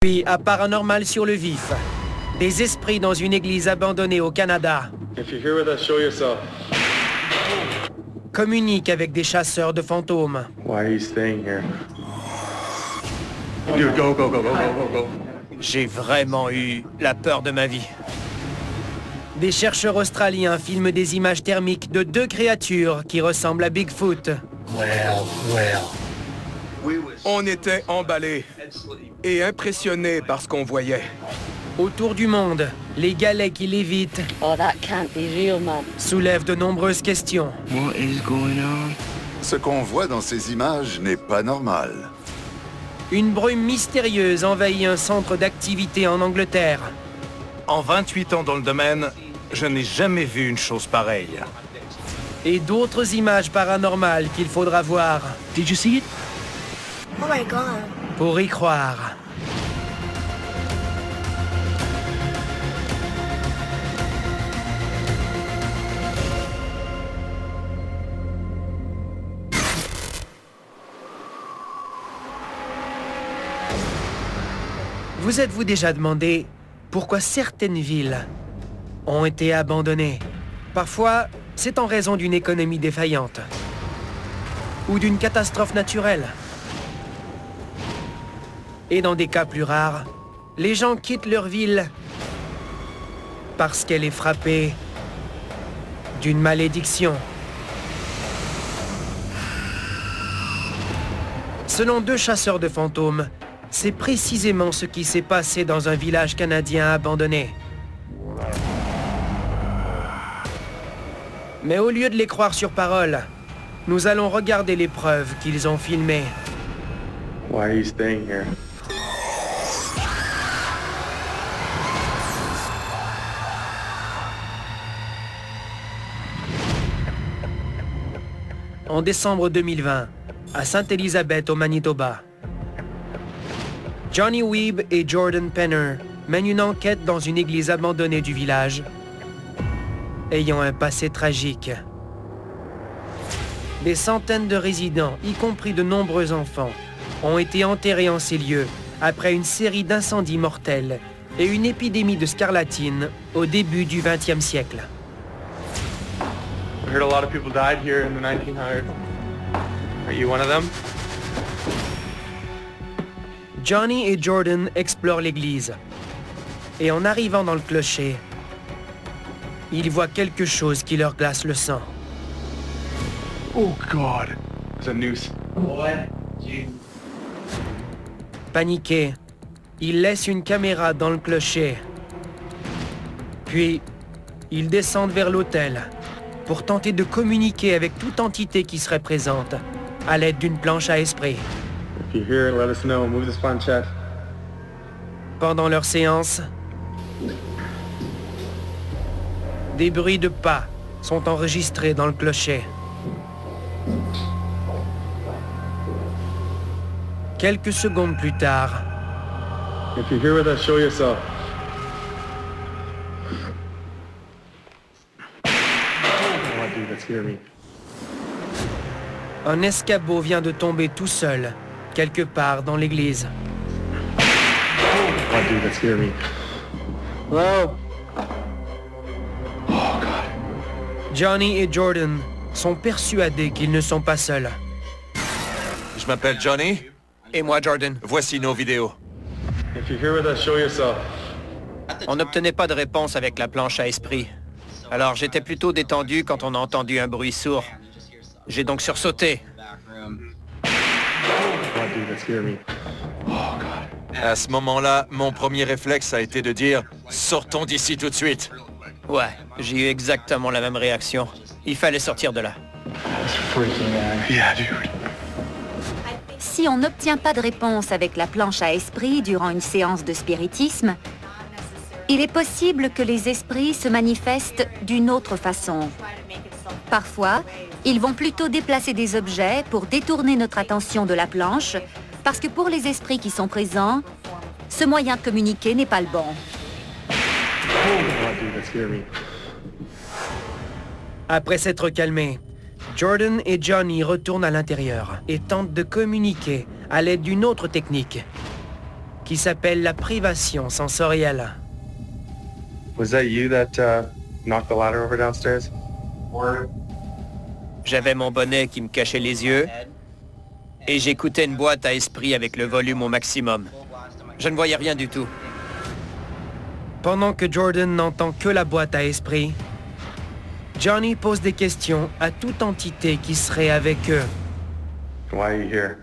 Puis à Paranormal sur le vif. Des esprits dans une église abandonnée au Canada. If you're here with us, show yourself. Communiquent avec des chasseurs de fantômes. Why are you staying here? Dude, go, go, go, go, go, go, go. J'ai vraiment eu la peur de ma vie. Des chercheurs australiens filment des images thermiques de deux créatures qui ressemblent à Bigfoot. On était emballés et impressionnés par ce qu'on voyait. Autour du monde, les galets qui lévitent Oh, that can't be real, man. soulèvent de nombreuses questions. What is going on? Ce qu'on voit dans ces images n'est pas normal. Une brume mystérieuse envahit un centre d'activité en Angleterre. En 28 ans dans le domaine, je n'ai jamais vu une chose pareille. Et d'autres images paranormales qu'il faudra voir Did you see it? Oh my god. pour y croire. Vous êtes-vous déjà demandé pourquoi certaines villes ont été abandonnées? Parfois, c'est en raison d'une économie défaillante ou d'une catastrophe naturelle. Et dans des cas plus rares, les gens quittent leur ville parce qu'elle est frappée d'une malédiction. Selon deux chasseurs de fantômes, c'est précisément ce qui s'est passé dans un village canadien abandonné. Mais au lieu de les croire sur parole, nous allons regarder les preuves qu'ils ont filmées. Why are you staying here? En décembre 2020, à Sainte-Élisabeth au Manitoba, Johnny Weeb et Jordan Penner mènent une enquête dans une église abandonnée du village, ayant un passé tragique. Des centaines de résidents, y compris de nombreux enfants, ont été enterrés en ces lieux après une série d'incendies mortels et une épidémie de scarlatine au début du XXe siècle. I heard a lot of people died here in the 1900s. Are you one of them? Johnny et Jordan explorent l'église. Et en arrivant dans le clocher, ils voient quelque chose qui leur glace le sang. Oh God. There's a noose. Paniqués, ils laissent une caméra dans le clocher. Puis, ils descendent vers l'autel pour tenter de communiquer avec toute entité qui serait présente à l'aide d'une planche à esprit. If you're here, let us know. Move this planchette. Pendant leur séance, des bruits de pas sont enregistrés dans le clocher. Quelques secondes plus tard, If you're here with us, show yourself. Oh, dude, that scared me. un escabeau vient de tomber tout seul, quelque part dans l'église. Oh, dude, that scared me. Hello? Oh, God. Johnny et Jordan sont persuadés qu'ils ne sont pas seuls. Je m'appelle Johnny. Et moi, Jordan. Voici nos vidéos. If you're here with us, show yourself. On n'obtenait pas de réponse avec la planche à esprit. Alors j'étais plutôt détendu quand on a entendu un bruit sourd. J'ai donc sursauté. Oh, dude, that scared me. Oh, God. À ce moment-là, mon premier réflexe a été de dire « Sortons d'ici tout de suite ». Ouais, j'ai eu exactement la même réaction. Il fallait sortir de là. That's freaking out. Yeah, dude. Si on n'obtient pas de réponse avec la planche à esprit durant une séance de spiritisme, il est possible que les esprits se manifestent d'une autre façon. Parfois, ils vont plutôt déplacer des objets pour détourner notre attention de la planche, parce que pour les esprits qui sont présents, ce moyen de communiquer n'est pas le bon. Oh, dude, that scared me. Après s'être calmés, Jordan et Johnny retournent à l'intérieur et tentent de communiquer à l'aide d'une autre technique. qui s'appelle la privation sensorielle. Was that you that knocked the ladder over downstairs? J'avais mon bonnet qui me cachait les yeux et j'écoutais une boîte à esprit avec le volume au maximum. Je ne voyais rien du tout. Pendant que Jordan n'entend que la boîte à esprit, Johnny pose des questions à toute entité qui serait avec eux. Why are you here?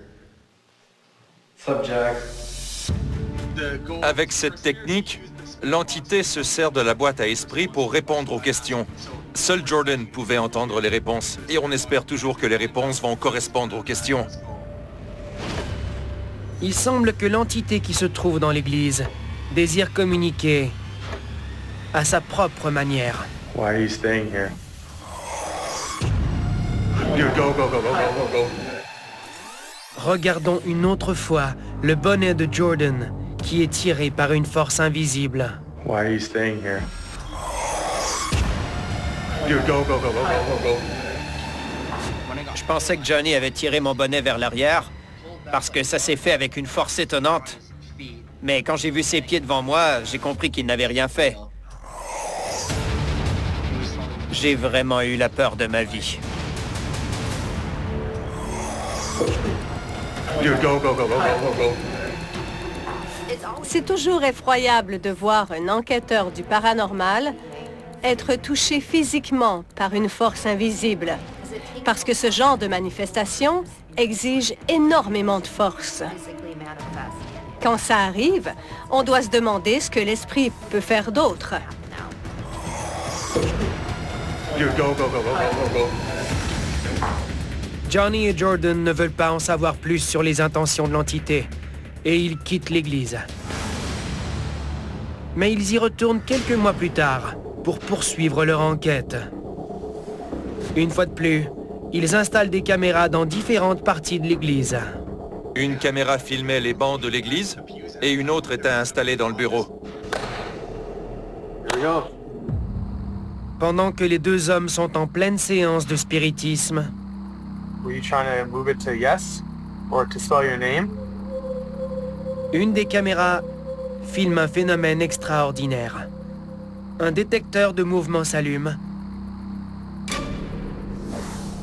Avec cette technique, l'entité se sert de la boîte à esprit pour répondre aux questions. Seul Jordan pouvait entendre les réponses, et on espère toujours que les réponses vont correspondre aux questions. Il semble que l'entité qui se trouve dans l'église désire communiquer à sa propre manière. Why are you staying here? Dude, go, go, go, go, go, go, go. Regardons une autre fois le bonnet de Jordan qui est tiré par une force invisible. Why are you staying here? Dude, go, go, go, go, go, go, go. Je pensais que Johnny avait tiré mon bonnet vers l'arrière parce que ça s'est fait avec une force étonnante. Mais quand j'ai vu ses pieds devant moi, j'ai compris qu'il n'avait rien fait. J'ai vraiment eu la peur de ma vie. Dude, go, go, go, go, go, go, go. C'est toujours effroyable de voir un enquêteur du paranormal être touché physiquement par une force invisible, parce que ce genre de manifestation exige énormément de force. Quand ça arrive, on doit se demander ce que l'esprit peut faire d'autre. Dude, go, go, go, go, go, go, go. Johnny et Jordan ne veulent pas en savoir plus sur les intentions de l'entité, et ils quittent l'église. Mais ils y retournent quelques mois plus tard pour poursuivre leur enquête. Une fois de plus, ils installent des caméras dans différentes parties de l'église. Une caméra filmait les bancs de l'église, et une autre était installée dans le bureau. Here we go. Pendant que les deux hommes sont en pleine séance de spiritisme, Were you trying to move it to yes? Or to spell your name? une des caméras filme un phénomène extraordinaire. Un détecteur de mouvement s'allume,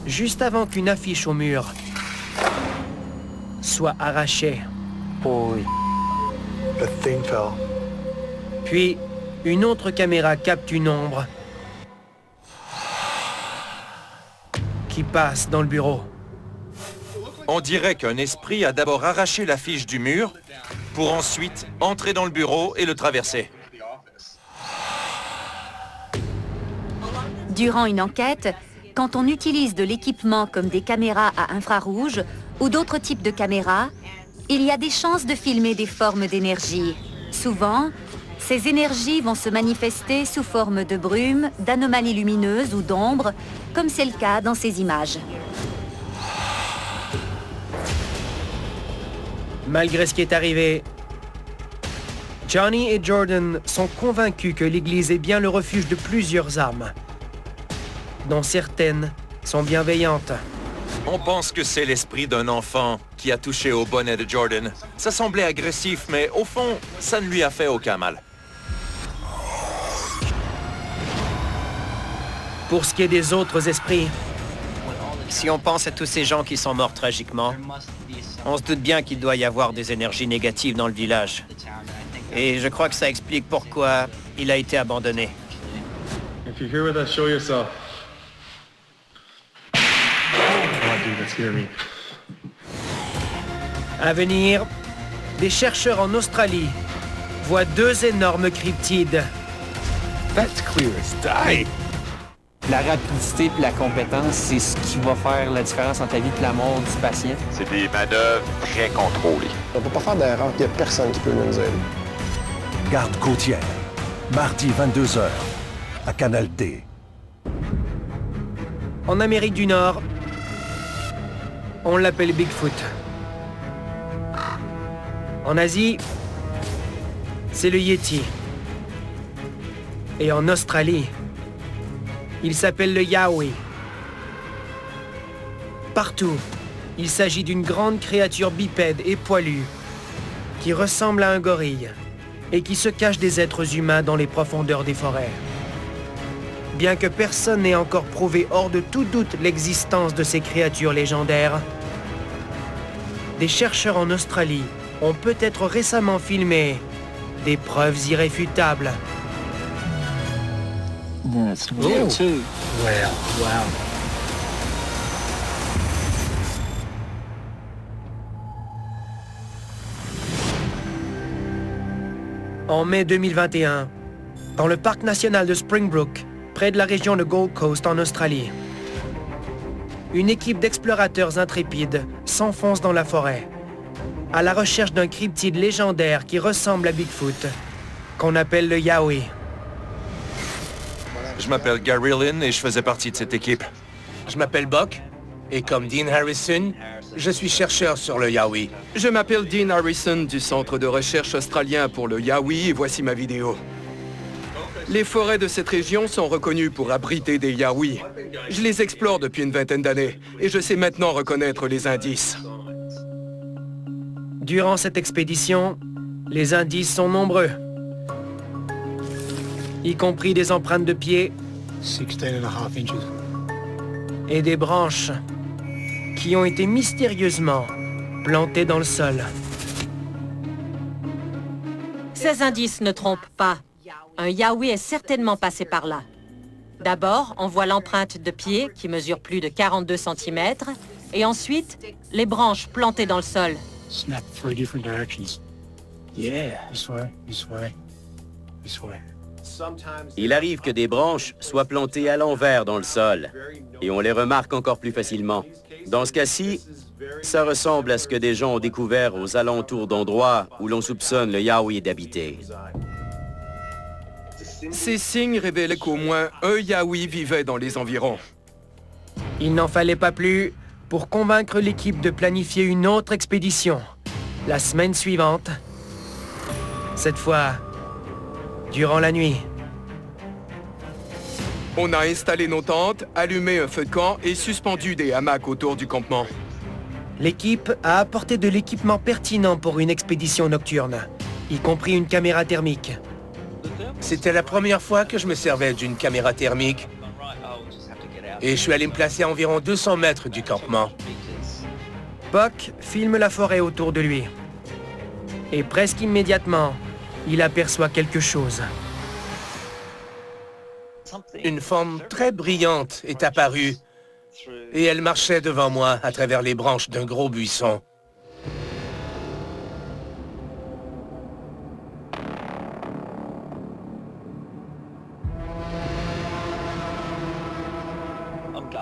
juste avant qu'une affiche au mur soit arrachée. Holy. The thing fell. Puis, une autre caméra capte une ombre qui passe dans le bureau. On dirait qu'un esprit a d'abord arraché l'affiche du mur, pour ensuite entrer dans le bureau et le traverser. Durant une enquête, quand on utilise de l'équipement comme des caméras à infrarouge ou d'autres types de caméras, il y a des chances de filmer des formes d'énergie. Souvent, ces énergies vont se manifester sous forme de brume, d'anomalies lumineuses ou d'ombres, comme c'est le cas dans ces images. Malgré ce qui est arrivé, Johnny et Jordan sont convaincus que l'église est bien le refuge de plusieurs âmes, dont certaines sont bienveillantes. On pense que c'est l'esprit d'un enfant qui a touché au bonnet de Jordan. Ça semblait agressif, mais au fond, ça ne lui a fait aucun mal. Pour ce qui est des autres esprits, Si on pense à tous ces gens qui sont morts tragiquement, on se doute bien qu'il doit y avoir des énergies négatives dans le village. Et je crois que ça explique pourquoi il a été abandonné. If you're here with us, show yourself. Oh, dude, that scared me. à venir, des chercheurs en Australie voient deux énormes cryptides. That's clear as day. La rapidité et la compétence, c'est ce qui va faire la différence entre la vie et la mort du patient. C'est des manœuvres très contrôlées. On peut pas faire d'erreur, il n'y a personne qui peut nous aider. Garde côtière, mardi 22h, à Canal D. En Amérique du Nord, on l'appelle Bigfoot. En Asie, c'est le Yeti. Et en Australie, il s'appelle le Yowie. Partout, il s'agit d'une grande créature bipède et poilue qui ressemble à un gorille et qui se cache des êtres humains dans les profondeurs des forêts. Bien que personne n'ait encore prouvé hors de tout doute l'existence de ces créatures légendaires, des chercheurs en Australie ont peut-être récemment filmé des preuves irréfutables. That's weird too. Wow. En mai 2021, dans le parc national de Springbrook, près de la région de Gold Coast en Australie, une équipe d'explorateurs intrépides s'enfonce dans la forêt, à la recherche d'un cryptide légendaire qui ressemble à Bigfoot, qu'on appelle le Yowie. Je m'appelle Gary Lynn et je faisais partie de cette équipe. Je m'appelle Buck, et comme Dean Harrison, je suis chercheur sur le Yowie. Je m'appelle Dean Harrison du Centre de recherche australien pour le Yowie et voici ma vidéo. Les forêts de cette région sont reconnues pour abriter des Yowie. Je les explore depuis une vingtaine d'années et je sais maintenant reconnaître les indices. Durant cette expédition, les indices sont nombreux, y compris des empreintes de pieds 16.5 inches. et des branches qui ont été mystérieusement plantées dans le sol. Ces indices ne trompent pas. Un Yowie est certainement passé par là. D'abord, on voit l'empreinte de pied qui mesure plus de 42 cm, et ensuite, les branches plantées dans le sol. Snap 3 different directions. Yeah. This way, this way, this way. Il arrive que des branches soient plantées à l'envers dans le sol, et on les remarque encore plus facilement. Dans ce cas-ci, ça ressemble à ce que des gens ont découvert aux alentours d'endroits où l'on soupçonne le Yowie d'habiter. Ces signes révélaient qu'au moins un Yowie vivait dans les environs. Il n'en fallait pas plus pour convaincre l'équipe de planifier une autre expédition la semaine suivante. Cette fois, durant la nuit. On a installé nos tentes, allumé un feu de camp et suspendu des hamacs autour du campement. L'équipe a apporté de l'équipement pertinent pour une expédition nocturne, y compris une caméra thermique. C'était la première fois que je me servais d'une caméra thermique. Et je suis allé me placer à environ 200 mètres du campement. Buck filme la forêt autour de lui. Et presque immédiatement, il aperçoit quelque chose. Une forme très brillante est apparue. Et elle marchait devant moi à travers les branches d'un gros buisson.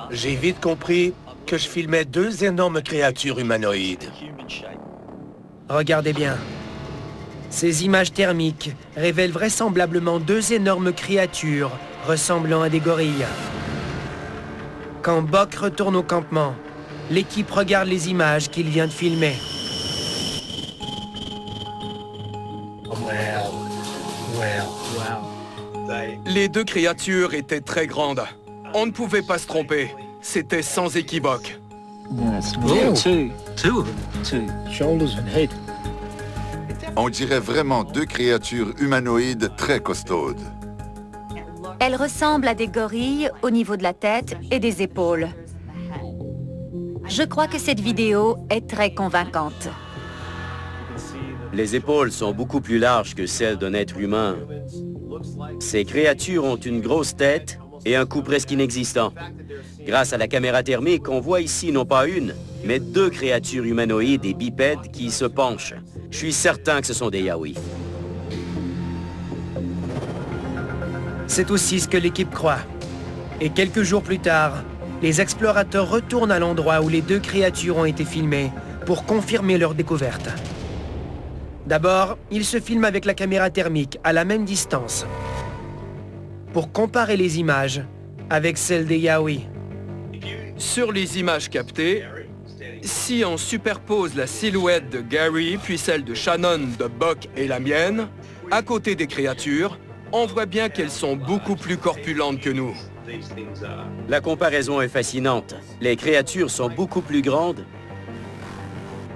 J'ai vite compris que je filmais deux énormes créatures humanoïdes. Regardez bien. Ces images thermiques révèlent vraisemblablement deux énormes créatures ressemblant à des gorilles. Quand Buck retourne au campement, l'équipe regarde les images qu'il vient de filmer. Les deux créatures étaient très grandes. On ne pouvait pas se tromper. C'était sans équivoque. Shoulders and head. On dirait vraiment deux créatures humanoïdes très costaudes. Elles ressemblent à des gorilles au niveau de la tête et des épaules. Je crois que cette vidéo est très convaincante. Les épaules sont beaucoup plus larges que celles d'un être humain. Ces créatures ont une grosse tête et un cou presque inexistant. Grâce à la caméra thermique, on voit ici non pas une, mais deux créatures humanoïdes et bipèdes qui se penchent. Je suis certain que ce sont des Yowie. C'est aussi ce que l'équipe croit. Et quelques jours plus tard, les explorateurs retournent à l'endroit où les deux créatures ont été filmées pour confirmer leur découverte. D'abord, ils se filment avec la caméra thermique à la même distance pour comparer les images avec celles des Yowie. Sur les images captées, si on superpose la silhouette de Gary puis celle de Shannon, de Buck et la mienne, à côté des créatures, on voit bien qu'elles sont beaucoup plus corpulentes que nous. La comparaison est fascinante. Les créatures sont beaucoup plus grandes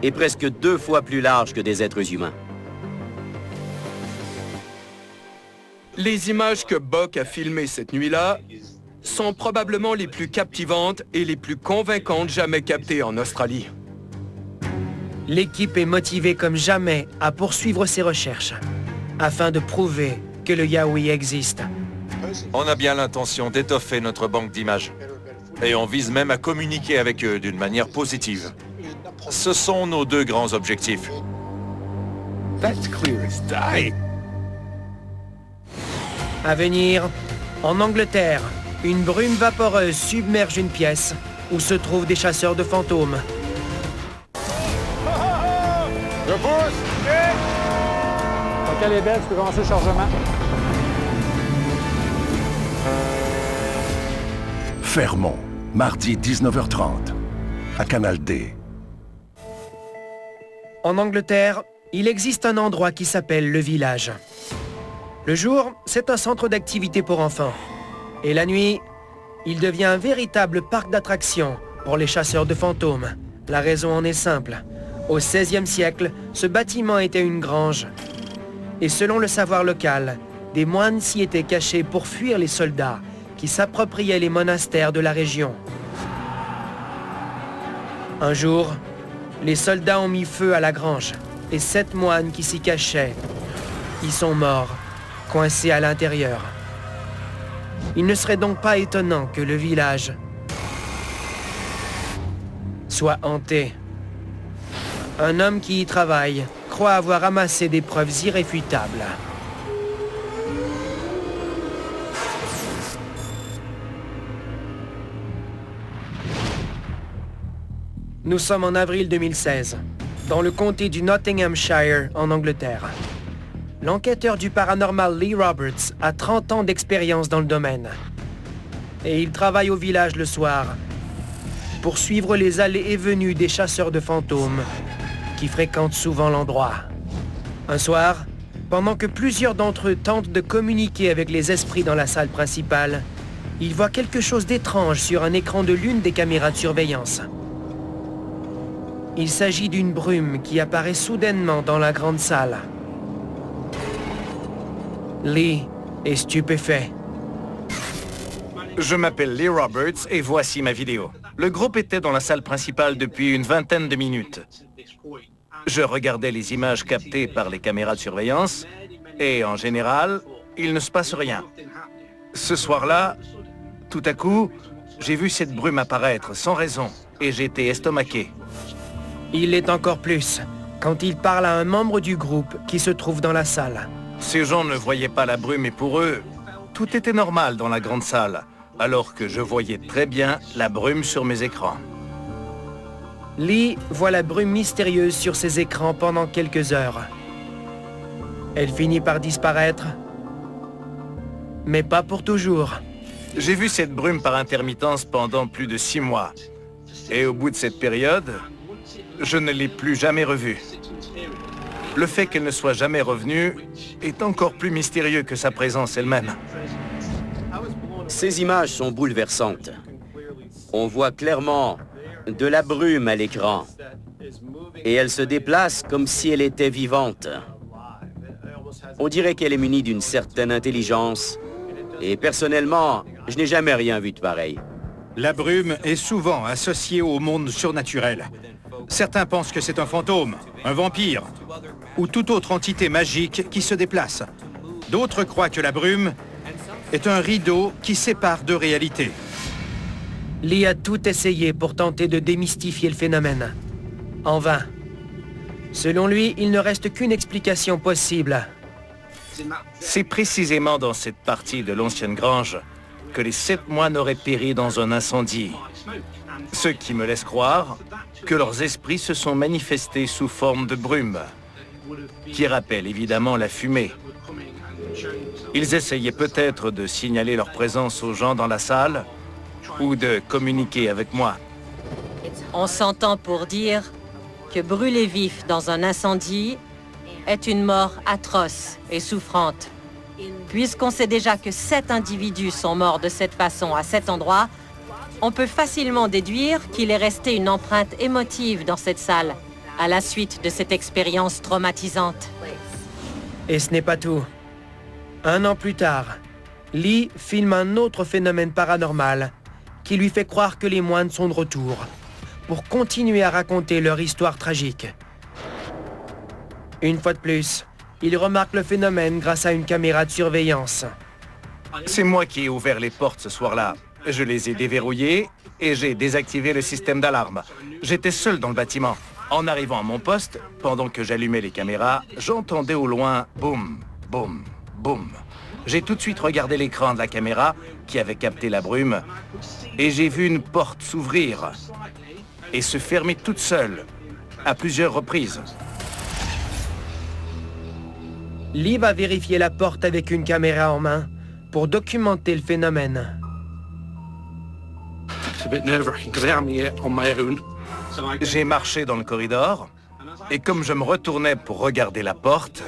et presque 2 fois plus larges que des êtres humains. Les images que Buck a filmées cette nuit-là sont probablement les plus captivantes et les plus convaincantes jamais captées en Australie. L'équipe est motivée comme jamais à poursuivre ses recherches, afin de prouver que le Yowie existe. On a bien l'intention d'étoffer notre banque d'images. Et on vise même à communiquer avec eux d'une manière positive. Ce sont nos deux grands objectifs. That's clear as day. À venir, en Angleterre, une brume vaporeuse submerge une pièce où se trouvent des chasseurs de fantômes. Je pousse! OK, les belles, tu peux commencer le chargement. Fermont, mardi 19h30, à Canal D. En Angleterre, il existe un endroit qui s'appelle le village. Le jour, c'est un centre d'activité pour enfants. Et la nuit, il devient un véritable parc d'attractions pour les chasseurs de fantômes. La raison en est simple. Au XVIe siècle, ce bâtiment était une grange. Et selon le savoir local, des moines s'y étaient cachés pour fuir les soldats qui s'appropriaient les monastères de la région. Un jour, les soldats ont mis feu à la grange et 7 moines qui s'y cachaient y sont morts, coincés à l'intérieur. Il ne serait donc pas étonnant que le village soit hanté. Un homme qui y travaille croit avoir amassé des preuves irréfutables. Nous sommes en avril 2016, dans le comté du Nottinghamshire, en Angleterre. L'enquêteur du paranormal Lee Roberts a 30 ans d'expérience dans le domaine. Et il travaille au village le soir pour suivre les allées et venues des chasseurs de fantômes qui fréquentent souvent l'endroit. Un soir, pendant que plusieurs d'entre eux tentent de communiquer avec les esprits dans la salle principale, il voit quelque chose d'étrange sur un écran de l'une des caméras de surveillance. Il s'agit d'une brume qui apparaît soudainement dans la grande salle. Lee est stupéfait. Je m'appelle Lee Roberts et voici ma vidéo. Le groupe était dans la salle principale depuis une vingtaine de minutes. Je regardais les images captées par les caméras de surveillance et en général, il ne se passe rien. Ce soir-là, tout à coup, j'ai vu cette brume apparaître sans raison et j'ai été estomaqué. Il l'est encore plus quand il parle à un membre du groupe qui se trouve dans la salle. Ces gens ne voyaient pas la brume et pour eux, tout était normal dans la grande salle, alors que je voyais très bien la brume sur mes écrans. Lee voit la brume mystérieuse sur ses écrans pendant quelques heures. Elle finit par disparaître, mais pas pour toujours. J'ai vu cette brume par intermittence pendant plus de 6 mois. Et au bout de cette période, je ne l'ai plus jamais revue. Le fait qu'elle ne soit jamais revenue est encore plus mystérieux que sa présence elle-même. Ces images sont bouleversantes. On voit clairement de la brume à l'écran. Et elle se déplace comme si elle était vivante. On dirait qu'elle est munie d'une certaine intelligence. Et personnellement, je n'ai jamais rien vu de pareil. La brume est souvent associée au monde surnaturel. Certains pensent que c'est un fantôme, un vampire, ou toute autre entité magique qui se déplace. D'autres croient que la brume est un rideau qui sépare deux réalités. Lee a tout essayé pour tenter de démystifier le phénomène. En vain. Selon lui, il ne reste qu'une explication possible. C'est précisément dans cette partie de l'ancienne grange que les 7 moines auraient péri dans un incendie. Ce qui me laisse croire que leurs esprits se sont manifestés sous forme de brume, qui rappelle évidemment la fumée. Ils essayaient peut-être de signaler leur présence aux gens dans la salle ou de communiquer avec moi. On s'entend pour dire que brûler vif dans un incendie est une mort atroce et souffrante. Puisqu'on sait déjà que 7 individus sont morts de cette façon à cet endroit, on peut facilement déduire qu'il est resté une empreinte émotive dans cette salle, à la suite de cette expérience traumatisante. Et ce n'est pas tout. Un an plus tard, Lee filme un autre phénomène paranormal qui lui fait croire que les moines sont de retour pour continuer à raconter leur histoire tragique. Une fois de plus, il remarque le phénomène grâce à une caméra de surveillance. C'est moi qui ai ouvert les portes ce soir-là. Je les ai déverrouillées et j'ai désactivé le système d'alarme. J'étais seul dans le bâtiment. En arrivant à mon poste, pendant que j'allumais les caméras, j'entendais au loin boum, boum, boum. J'ai tout de suite regardé l'écran de la caméra qui avait capté la brume et j'ai vu une porte s'ouvrir et se fermer toute seule à plusieurs reprises. Lee va vérifier la porte avec une caméra en main pour documenter le phénomène. J'ai marché dans le corridor et comme je me retournais pour regarder la porte,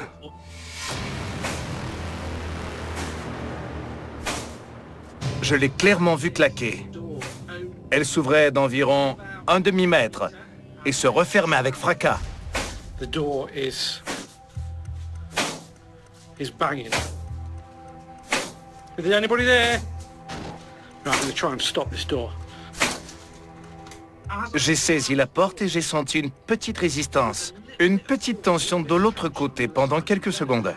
je l'ai clairement vue claquer. Elle s'ouvrait d'environ un demi-mètre et se refermait avec fracas. The door is banging. Is there anybody there? No, I'm going to try and stop this door. J'ai saisi la porte et j'ai senti une petite résistance, une petite tension de l'autre côté pendant quelques secondes.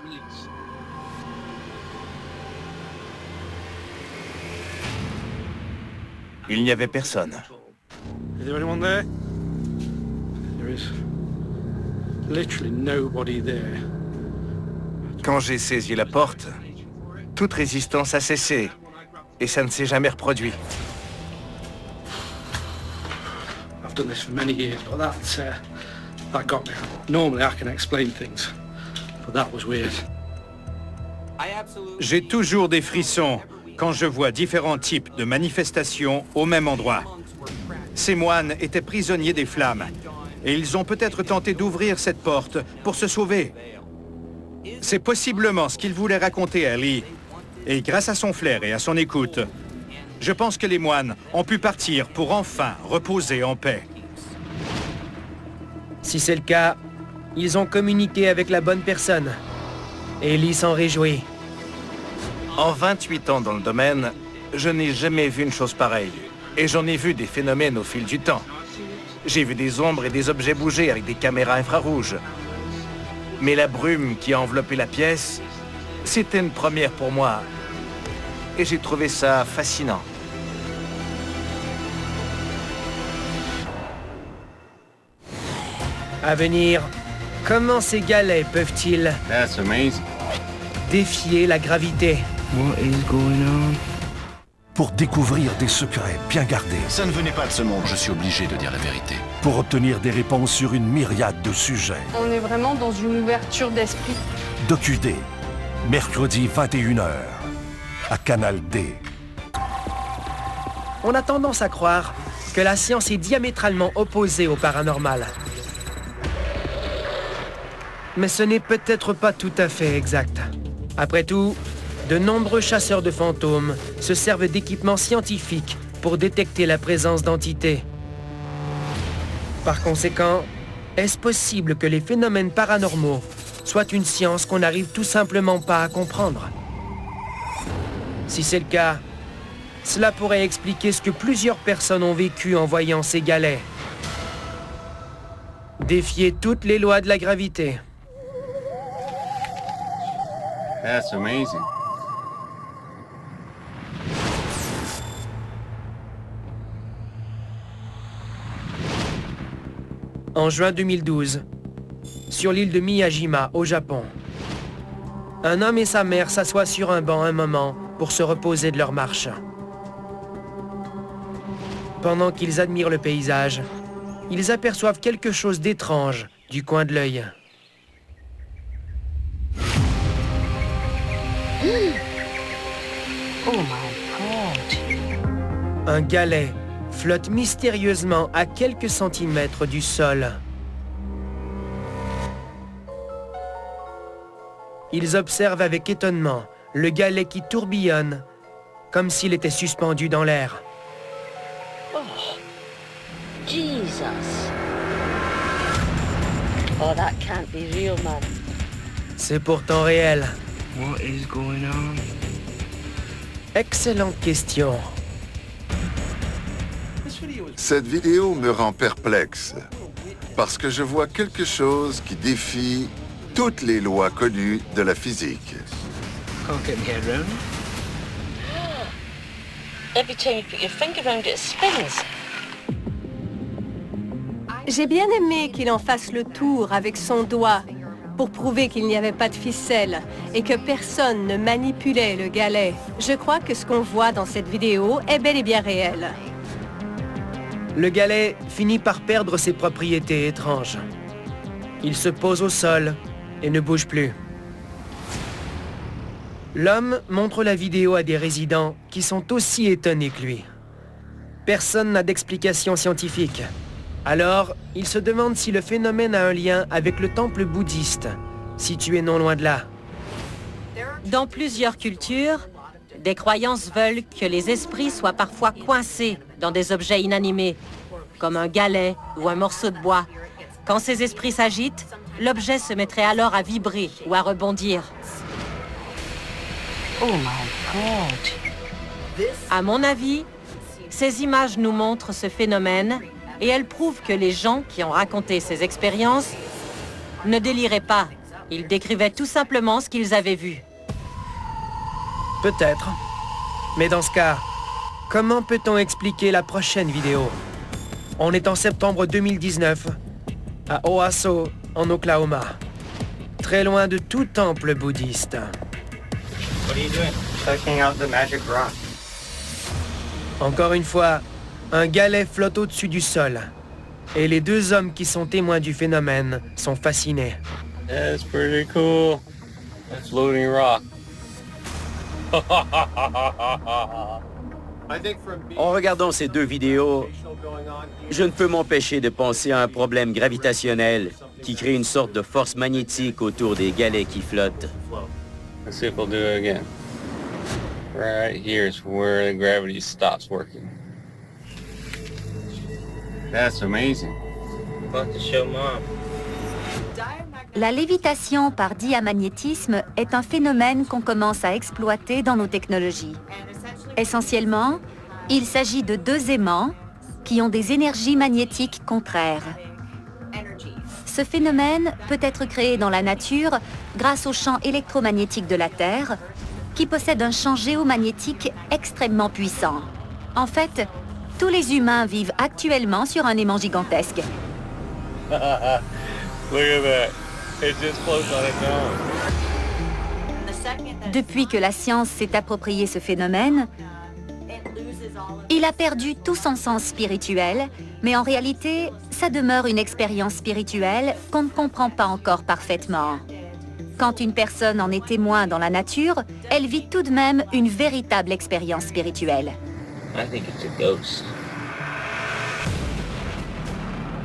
Il n'y avait personne. Is there anyone there? There is literally nobody there. Quand j'ai saisi la porte, toute résistance a cessé et ça ne s'est jamais reproduit. I've done this for many years, but that got me. Normally I can explain things, but that was weird. J'ai toujours des frissons quand je vois différents types de manifestations au même endroit. Ces moines étaient prisonniers des flammes et ils ont peut-être tenté d'ouvrir cette porte pour se sauver. C'est possiblement ce qu'ils voulaient raconter à Lee. Et grâce à son flair et à son écoute, je pense que les moines ont pu partir pour enfin reposer en paix. Si c'est le cas, ils ont communiqué avec la bonne personne. Et Lee s'en réjouit. En 28 ans dans le domaine, je n'ai jamais vu une chose pareille. Et j'en ai vu des phénomènes au fil du temps. J'ai vu des ombres et des objets bouger avec des caméras infrarouges. Mais la brume qui a enveloppé la pièce, c'était une première pour moi. Et j'ai trouvé ça fascinant. À venir, comment ces galets peuvent-ils défier la gravité? What is going on? Pour découvrir des secrets bien gardés. Ça ne venait pas de ce monde, je suis obligé de dire la vérité. Pour obtenir des réponses sur une myriade de sujets. On est vraiment dans une ouverture d'esprit. DocuD, mercredi 21h, à Canal D. On a tendance à croire que la science est diamétralement opposée au paranormal. Mais ce n'est peut-être pas tout à fait exact. Après tout, de nombreux chasseurs de fantômes se servent d'équipements scientifiques pour détecter la présence d'entités. Par conséquent, est-ce possible que les phénomènes paranormaux soient une science qu'on n'arrive tout simplement pas à comprendre? Si c'est le cas, cela pourrait expliquer ce que plusieurs personnes ont vécu en voyant ces galets. Défier toutes les lois de la gravité. That's amazing. En juin 2012, sur l'île de Miyajima, au Japon, un homme et sa mère s'assoient sur un banc un moment pour se reposer de leur marche. Pendant qu'ils admirent le paysage, ils aperçoivent quelque chose d'étrange du coin de l'œil. Oh my God. Un galet flotte mystérieusement à quelques centimètres du sol. Ils observent avec étonnement le galet qui tourbillonne, comme s'il était suspendu dans l'air. Oh, Jesus. Oh, that can't be real, man. C'est pourtant réel. What is going on? Excellente question. Cette vidéo me rend perplexe, parce que je vois quelque chose qui défie toutes les lois connues de la physique. Can't get my head around. Every time you put your finger around it, it spins. J'ai bien aimé qu'il en fasse le tour avec son doigt pour prouver qu'il n'y avait pas de ficelle et que personne ne manipulait le galet. Je crois que ce qu'on voit dans cette vidéo est bel et bien réel. Le galet finit par perdre ses propriétés étranges. Il se pose au sol et ne bouge plus. L'homme montre la vidéo à des résidents qui sont aussi étonnés que lui. Personne n'a d'explication scientifique. Alors, il se demande si le phénomène a un lien avec le temple bouddhiste, situé non loin de là. Dans plusieurs cultures, des croyances veulent que les esprits soient parfois coincés dans des objets inanimés, comme un galet ou un morceau de bois. Quand ces esprits s'agitent, l'objet se mettrait alors à vibrer ou à rebondir. Oh my God. À mon avis, ces images nous montrent ce phénomène et elles prouvent que les gens qui ont raconté ces expériences ne déliraient pas. Ils décrivaient tout simplement ce qu'ils avaient vu. Peut-être. Mais dans ce cas, comment peut-on expliquer la prochaine vidéo? On est en septembre 2019, à Owasso, en Oklahoma. Très loin de tout temple bouddhiste. What are you doing? Checking out the magic rock. Encore une fois, un galet flotte au-dessus du sol. Et les deux hommes qui sont témoins du phénomène sont fascinés. That's pretty cool. That's floating rock. En regardant ces deux vidéos, je ne peux m'empêcher de penser à un problème gravitationnel qui crée une sorte de force magnétique autour des galets qui flottent. Let's see if we'll do it again. Right here's where the gravity stops working. That's amazing. About to show Mom. La lévitation par diamagnétisme est un phénomène qu'on commence à exploiter dans nos technologies. Essentiellement, il s'agit de deux aimants qui ont des énergies magnétiques contraires. Ce phénomène peut être créé dans la nature grâce au champ électromagnétique de la Terre, qui possède un champ géomagnétique extrêmement puissant. En fait, tous les humains vivent actuellement sur un aimant gigantesque. Look at that. It just floats on its own. Depuis que la science s'est approprié ce phénomène, il a perdu tout son sens spirituel, mais en réalité, ça demeure une expérience spirituelle qu'on ne comprend pas encore parfaitement. Quand une personne en est témoin dans la nature, elle vit tout de même une véritable expérience spirituelle. I think it's a ghost.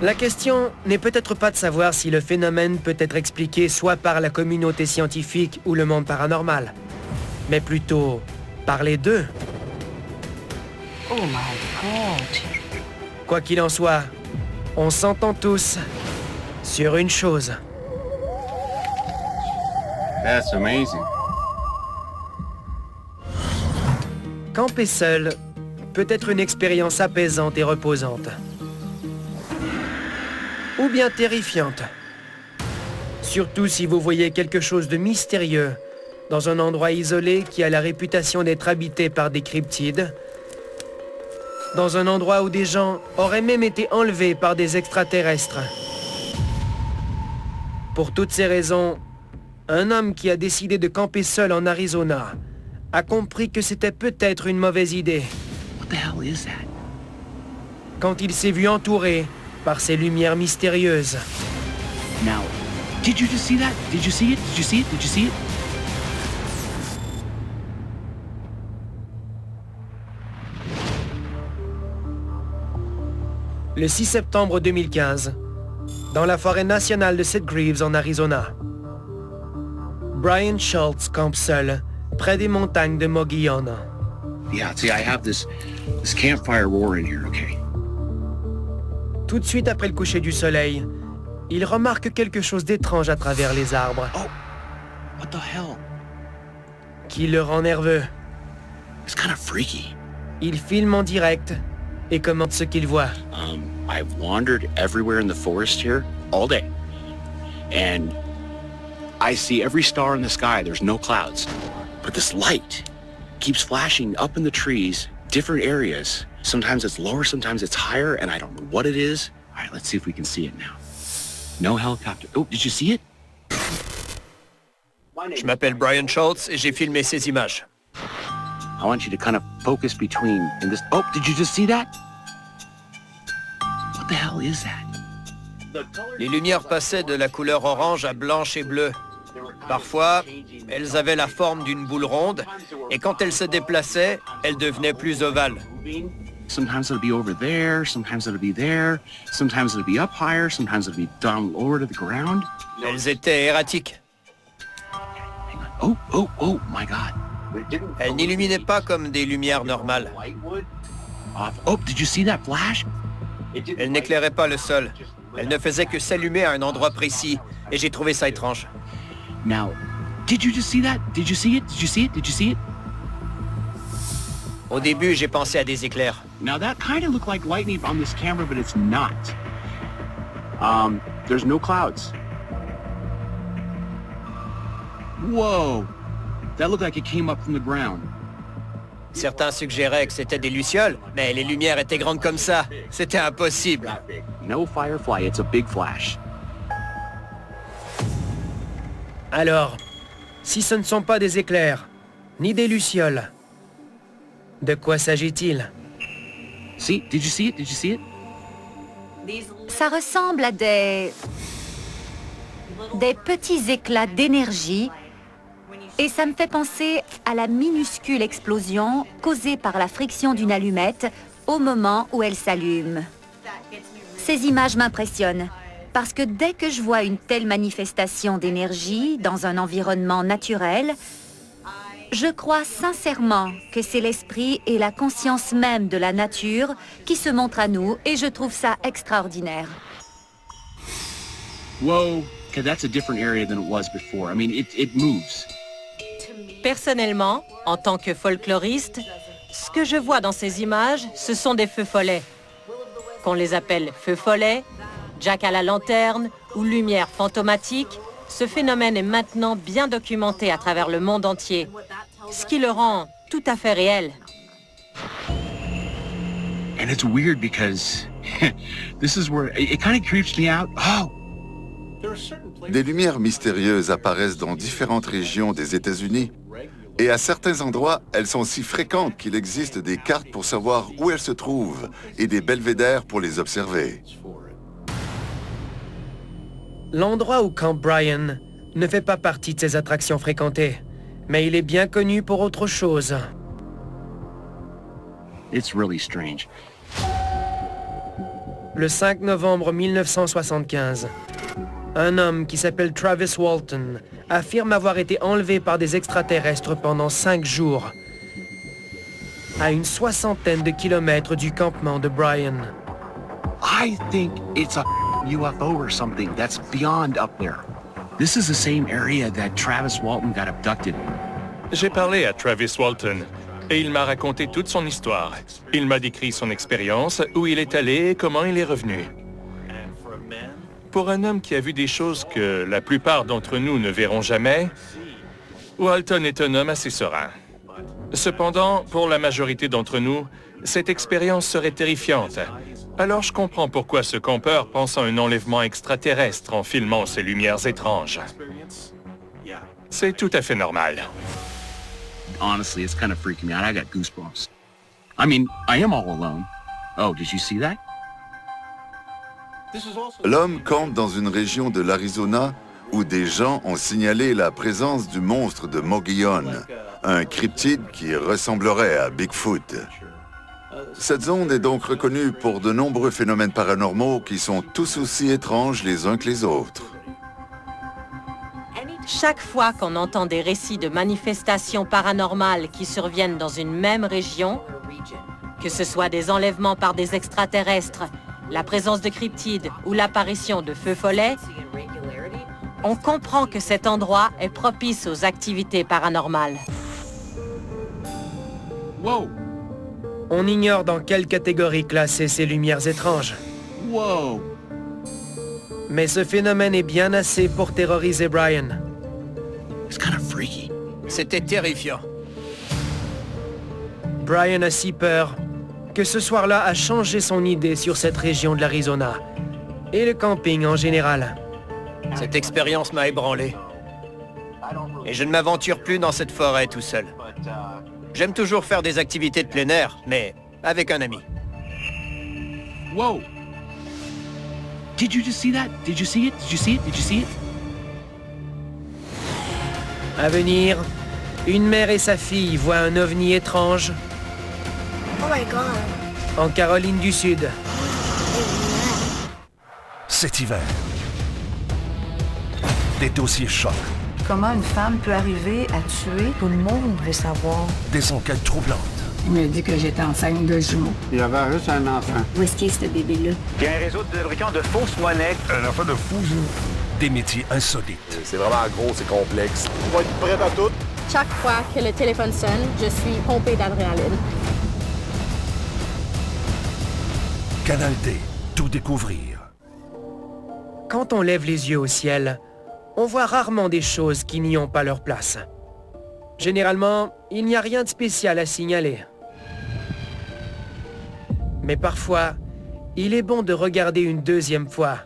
La question n'est peut-être pas de savoir si le phénomène peut être expliqué soit par la communauté scientifique ou le monde paranormal, mais plutôt par les deux. Oh my God. Quoi qu'il en soit, on s'entend tous sur une chose. That's amazing. Camper seul peut être une expérience apaisante et reposante. Ou bien terrifiante. Surtout si vous voyez quelque chose de mystérieux dans un endroit isolé qui a la réputation d'être habité par des cryptides, dans un endroit où des gens auraient même été enlevés par des extraterrestres. Pour toutes ces raisons, un homme qui a décidé de camper seul en Arizona a compris que c'était peut-être une mauvaise idée. What the hell is that? Quand il s'est vu entouré par ces lumières mystérieuses. Now, did you just see that? Did you see it? Did you see it? Did you see it? Le 6 septembre 2015, dans la forêt nationale de Sitgreaves en Arizona, Brian Schultz campe seul près des montagnes de Mogollon. Yeah, see, I have this campfire roar in here, okay? Tout de suite après le coucher du soleil, il remarque quelque chose d'étrange à travers les arbres. Oh, what the hell? qui le rend nerveux. It's kind of freaky. Il filme en direct et commente ce qu'il voit. I've wandered everywhere in the forest here all day. And I see every star in the sky. There's no clouds. But this light keeps flashing up in the trees, different areas. Sometimes it's lower, sometimes it's higher, and I don't know what it is. All right, let's see if we can see it now. No helicopter. Oh, did you see it? Je m'appelle Brian Schultz et j'ai filmé ces images. I want you to kind of focus between in this. Oh, did you just see that? What the hell is that? Les lumières passaient de la couleur orange à blanche et bleue. Parfois, elles avaient la forme d'une boule ronde, et quand elles se déplaçaient, elles devenaient plus ovales. Sometimes it'll be over there, sometimes it'll be there, sometimes it'll be up higher, sometimes it'll be down lower to the ground. Elles étaient erratiques. Oh, my God. Elles n'illuminaient pas comme des lumières normales. Oh, did you see that flash? Elles n'éclairaient pas le sol. Elles ne faisaient que s'allumer à un endroit précis, et j'ai trouvé ça étrange. Now, did you just see that? Did you see it? Did you see it? Did you see it? Au début, j'ai pensé à des éclairs. Now that kind of looked like lightning on this camera, but it's not. There's no clouds. Whoa! That looked like it came up from the ground. Certains suggéraient que c'était des lucioles, mais les lumières étaient grandes comme ça. C'était impossible. No firefly, it's a big flash. Alors, si ce ne sont pas des éclairs, ni des lucioles, de quoi s'agit-il? See, did you see it? Did you see it? Ça ressemble à des petits éclats d'énergie et ça me fait penser à la minuscule explosion causée par la friction d'une allumette au moment où elle s'allume. Ces images m'impressionnent parce que dès que je vois une telle manifestation d'énergie dans un environnement naturel, je crois sincèrement que c'est l'esprit et la conscience même de la nature qui se montrent à nous et je trouve ça extraordinaire. Whoa, okay, that's a different area than it was before. I mean, it moves. Personnellement, en tant que folkloriste, ce que je vois dans ces images, ce sont des feux follets. Qu'on les appelle feux follets, Jack à la lanterne ou lumière fantomatique, ce phénomène est maintenant bien documenté à travers le monde entier, ce qui le rend tout à fait réel. And it's weird because this is where it kind of creeps me out. Oh! Des lumières mystérieuses apparaissent dans différentes régions des États-Unis. Et à certains endroits, elles sont si fréquentes qu'il existe des cartes pour savoir où elles se trouvent et des belvédères pour les observer. L'endroit où campe Brian ne fait pas partie de ses attractions fréquentées, mais il est bien connu pour autre chose. It's really strange. Le 5 novembre 1975, un homme qui s'appelle Travis Walton affirme avoir été enlevé par des extraterrestres pendant 5 jours, à une 60aine de kilomètres du campement de Brian. I think it's a UFO or something that's beyond up there. This is the same area that Travis Walton got abducted. J'ai parlé à Travis Walton et il m'a raconté toute son histoire. Il m'a décrit son expérience, où il est allé et comment il est revenu. Pour un homme qui a vu des choses que la plupart d'entre nous ne verront jamais, Walton est un homme assez serein. Cependant, pour la majorité d'entre nous, cette expérience serait terrifiante. Alors je comprends pourquoi ce campeur pense à un enlèvement extraterrestre en filmant ces lumières étranges. C'est tout à fait normal. Honestly, it's kind of freaking me out. I got goosebumps. I mean, I am all alone. Oh, did you see that? L'homme campe dans une région de l'Arizona où des gens ont signalé la présence du monstre de Mogollon, un cryptide qui ressemblerait à Bigfoot. Cette zone est donc reconnue pour de nombreux phénomènes paranormaux qui sont tous aussi étranges les uns que les autres. Chaque fois qu'on entend des récits de manifestations paranormales qui surviennent dans une même région, que ce soit des enlèvements par des extraterrestres, la présence de cryptides ou l'apparition de feux follets, on comprend que cet endroit est propice aux activités paranormales. Wow! On ignore dans quelle catégorie classer ces lumières étranges. Wow! Mais ce phénomène est bien assez pour terroriser Brian. It's kind of freaky. C'était terrifiant. Brian a si peur que ce soir-là a changé son idée sur cette région de l'Arizona et le camping en général. Cette expérience m'a ébranlé. Et je ne m'aventure plus dans cette forêt tout seul. J'aime toujours faire des activités de plein air, mais avec un ami. Whoa! Did you just see that? Did you see it? Did you see it? Did you see it? À venir, une mère et sa fille voient un ovni étrange Oh my god. en Caroline du Sud. Cet hiver, des dossiers chocs, Comment une femme peut arriver à tuer? Tout le monde veut savoir. des enquêtes troublantes. Il m'a dit que j'étais enceinte de jumeaux. Il y avait juste un enfant. Où est-ce qu'il est, ce bébé-là? Il y a un réseau de fabricants de fausses monnaies. Un enfant de fou, des métiers insolites. C'est vraiment gros, c'est complexe. On va être prêt à tout. Chaque fois que le téléphone sonne, je suis pompée d'adrénaline. Canal D, tout découvrir. Quand on lève les yeux au ciel, on voit rarement des choses qui n'y ont pas leur place. Généralement, il n'y a rien de spécial à signaler. Mais parfois, il est bon de regarder une deuxième fois.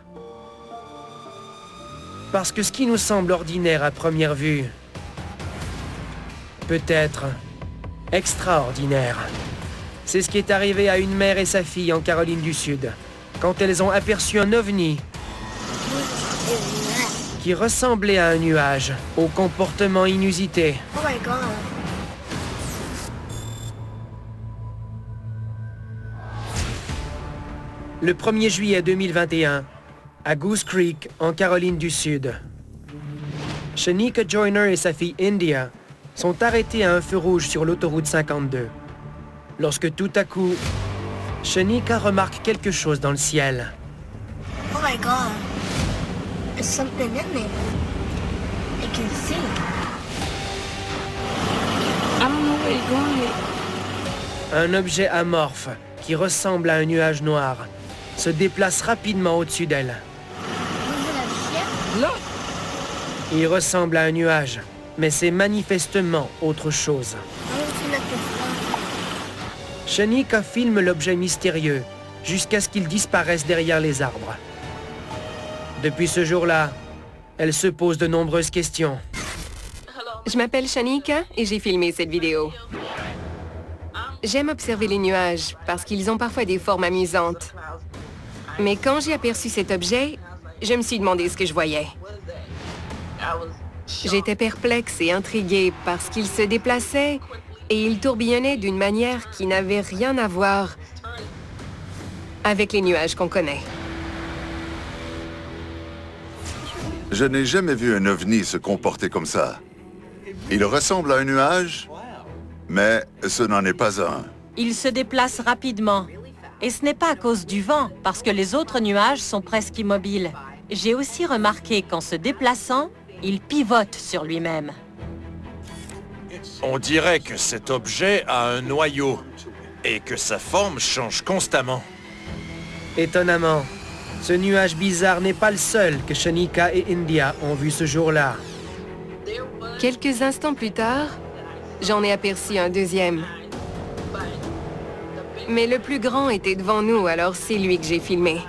Parce que ce qui nous semble ordinaire à première vue peut être extraordinaire. C'est ce qui est arrivé à une mère et sa fille en Caroline du Sud, quand elles ont aperçu un ovni qui ressemblait à un nuage, au comportement inusité. Oh my god. Le 1er juillet 2021, à Goose Creek, en Caroline du Sud. Shanika Joyner et sa fille India sont arrêtés à un feu rouge sur l'autoroute 52. Lorsque tout à coup, Shanika remarque quelque chose dans le ciel. Oh my god. There's something in there. I can see. I don't know where it's going. Un objet amorphe qui ressemble à un nuage noir se déplace rapidement au-dessus d'elle. Là. Il ressemble à un nuage, mais c'est manifestement autre chose. Shanika filme l'objet mystérieux jusqu'à ce qu'il disparaisse derrière les arbres. Depuis ce jour-là, elle se pose de nombreuses questions. Je m'appelle Shanika et j'ai filmé cette vidéo. J'aime observer les nuages parce qu'ils ont parfois des formes amusantes. Mais quand j'ai aperçu cet objet, je me suis demandé ce que je voyais. J'étais perplexe et intriguée parce qu'il se déplaçait et il tourbillonnait d'une manière qui n'avait rien à voir avec les nuages qu'on connaît. Je n'ai jamais vu un ovni se comporter comme ça. Il ressemble à un nuage, mais ce n'en est pas un. Il se déplace rapidement. Et ce n'est pas à cause du vent, parce que les autres nuages sont presque immobiles. J'ai aussi remarqué qu'en se déplaçant, il pivote sur lui-même. On dirait que cet objet a un noyau et que sa forme change constamment. Étonnamment, ce nuage bizarre n'est pas le seul que Shanika et India ont vu ce jour-là. Quelques instants plus tard, j'en ai aperçu un deuxième. Mais le plus grand était devant nous, alors c'est lui que j'ai filmé.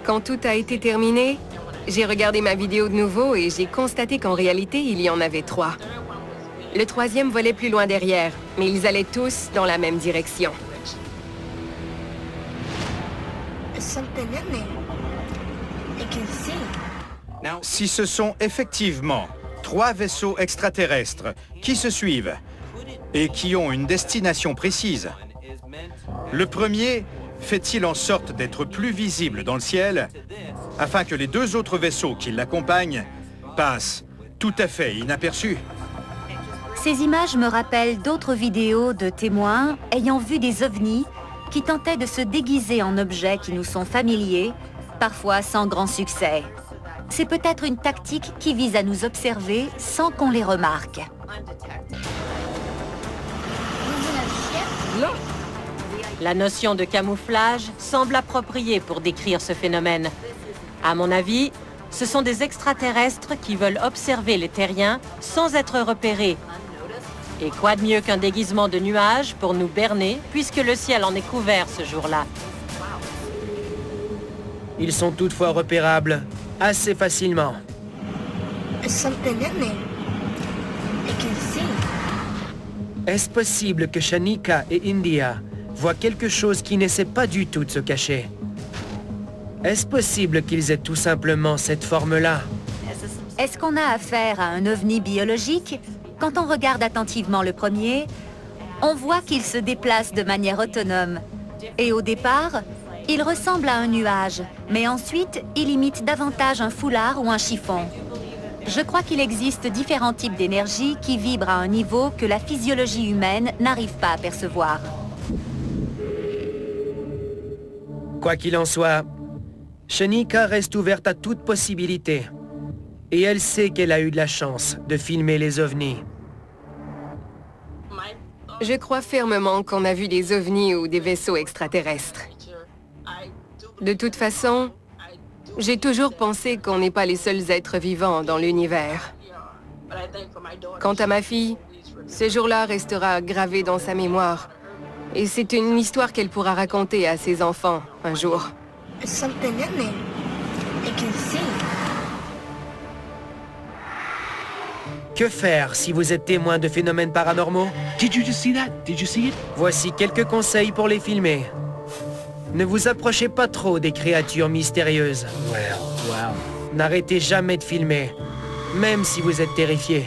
Quand tout a été terminé, j'ai regardé ma vidéo de nouveau et j'ai constaté qu'en réalité, il y en avait 3. Le troisième volait plus loin derrière, mais ils allaient tous dans la même direction. There's something in there. I can see. Si ce sont effectivement 3 vaisseaux extraterrestres qui se suivent et qui ont une destination précise, le premier fait-il en sorte d'être plus visible dans le ciel afin que les 2 autres vaisseaux qui l'accompagnent passent tout à fait inaperçus? Ces images me rappellent d'autres vidéos de témoins ayant vu des ovnis qui tentaient de se déguiser en objets qui nous sont familiers, parfois sans grand succès. C'est peut-être une tactique qui vise à nous observer sans qu'on les remarque. La notion de camouflage semble appropriée pour décrire ce phénomène. À mon avis, ce sont des extraterrestres qui veulent observer les terriens sans être repérés. Et quoi de mieux qu'un déguisement de nuages pour nous berner, puisque le ciel en est couvert ce jour-là. Ils sont toutefois repérables assez facilement. Something in there. I can see. Est-ce possible que Shanika et India voient quelque chose qui n'essaie pas du tout de se cacher? Est-ce possible qu'ils aient tout simplement cette forme-là? Est-ce qu'on a affaire à un ovni biologique? Quand on regarde attentivement le premier, on voit qu'il se déplace de manière autonome. Et au départ, il ressemble à un nuage, mais ensuite, il imite davantage un foulard ou un chiffon. Je crois qu'il existe différents types d'énergie qui vibrent à un niveau que la physiologie humaine n'arrive pas à percevoir. Quoi qu'il en soit, Shanika reste ouverte à toute possibilité. Et elle sait qu'elle a eu de la chance de filmer les ovnis. Je crois fermement qu'on a vu des ovnis ou des vaisseaux extraterrestres. De toute façon, j'ai toujours pensé qu'on n'est pas les seuls êtres vivants dans l'univers. Quant à ma fille, ce jour-là restera gravé dans sa mémoire. Et c'est une histoire qu'elle pourra raconter à ses enfants un jour. Something in there. I can see. Que faire si vous êtes témoin de phénomènes paranormaux? Did you just see that? Did you see it? Voici quelques conseils pour les filmer. Ne vous approchez pas trop des créatures mystérieuses. N'arrêtez jamais de filmer, même si vous êtes terrifié.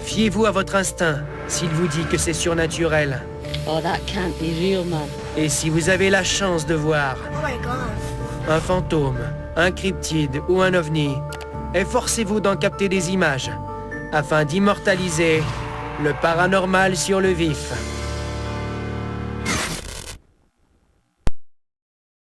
Fiez-vous à votre instinct s'il vous dit que c'est surnaturel. Oh, that can't be real, man. Et si vous avez la chance de voir Oh my god. un fantôme, un cryptide ou un ovni, efforcez-vous d'en capter des images afin d'immortaliser le paranormal sur le vif.